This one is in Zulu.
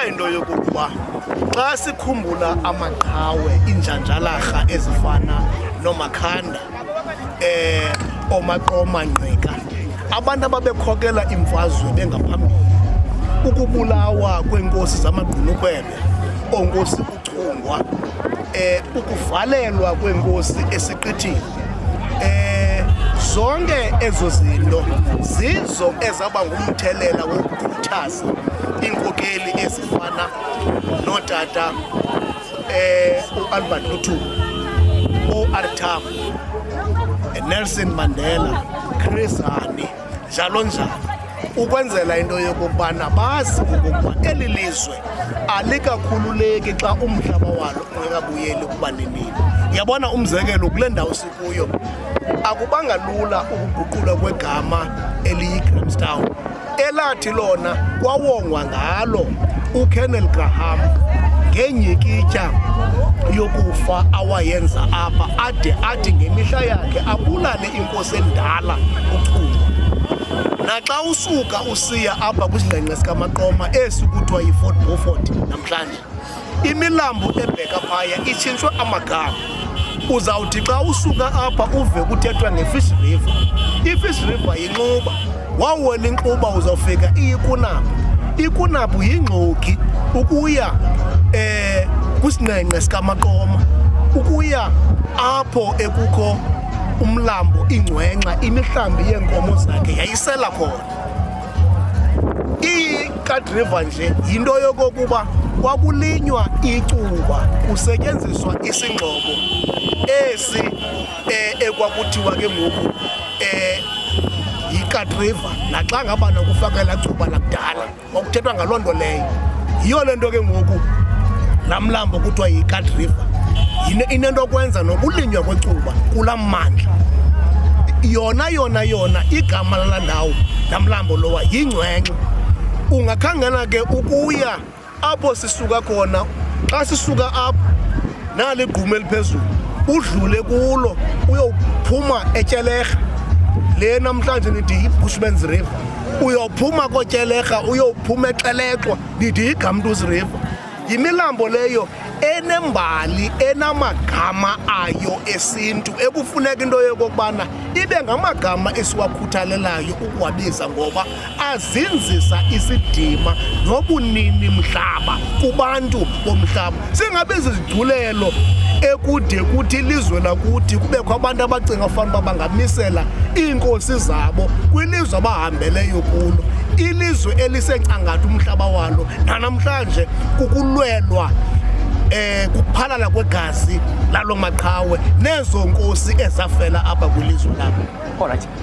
into yokuba xa sikhumbula amaqhawe injanjalarha ezifana noMakhanda oMaqoma Ngqika, abantu ababekhokela imfazwe bengaphambili, ukubulawa kweenkosi zamagqunukhwebe, oonkosi uChungwa, ukuvalelwa kweenkosi esiqithini, zonke ezo zinto zizo ezaba ngumthelela wokukhuthaza iinkokeli ezifana nootata uAlbert Lutuli, uR Tambo, Nelson Mandela, Chris Hani, njalo njalo, ukwenzela into yokokubana bazi okokuba eli lizwe alikakhululeki xa umhlaba walo ungekabuyeli ukuba nenini. Yabona umzekelo kule ndawo sikuyo akubanga lula ukuguqulwa kwegama eliyi-Grahamstown, elathi lona kwawongwa ngalo uKenneth Graham ngenyikitya yokufa awayenza apha, ade athi ngemihla yakhe abulale inkosi endala uChungwa. Naxa usuka usiya apha kwisingqengqe sikaMaqoma esi kuthiwa yiFort Beaufort namhlanje, imilambo ebheka phaya itshintshwe amagama. Uzawuthi xa usuka apha uve kuthethwa ngeFish River. iFish River yinxuba, wawela inxuba uzawufika iyiKunapu. iKunapu yingxoki ukuya kwisingqengqe sikaMaqoma, ukuya apho ekukho umlambo iNgcwenxa, imihlambi yeenkomo zakhe yayisela khona. iKat River nje yinto yokokuba kwakulinywa icuba, kusetyenziswa isingxobo esi ekwakuthiwa ke ngoku yiKat River. Naxa ngaba nokufakela cuba lakudala kwakuthethwa ngaloo nto leyo. Yiyo le nto ke ngoku laa mlambo kuthiwa yiKat River inento kwenza nokulinywa kwecuba kulaa mmandla. Yona igama lala ndawo namlambo lowa yiNgcwenxa. Ungakhangela ke ukuya apho sisuka khona, xa sisuka apho naligqume eliphezulu udlule kulo uyophuma eTyelerha, le namhlanje nithi yiBushmans River, uyophuma koTyelerha uyophuma eXelexwa nithi yiGamtoos River. Yimilambo leyo enembali, enamagama ayo esintu, ekufuneka into yokokubana ibe ngamagama esiwakhuthalelayo ukuwabiza, ngoba azinzisa isidima nobunini mhlaba kubantu bomhlaba. Singabizi izigculelo ekude kuthi ilizwe lakuthi kubekho abantu abacinga fanuba bangamisela iinkosi zabo kwilizwe abahambeleyo kulo, ilizwe elisecangatha umhlaba walo. Nanamhlanje kukulwelwa kuphalala kwegazi lalo maqhawe nezo nkosi ezafela apha kwilizwe labo.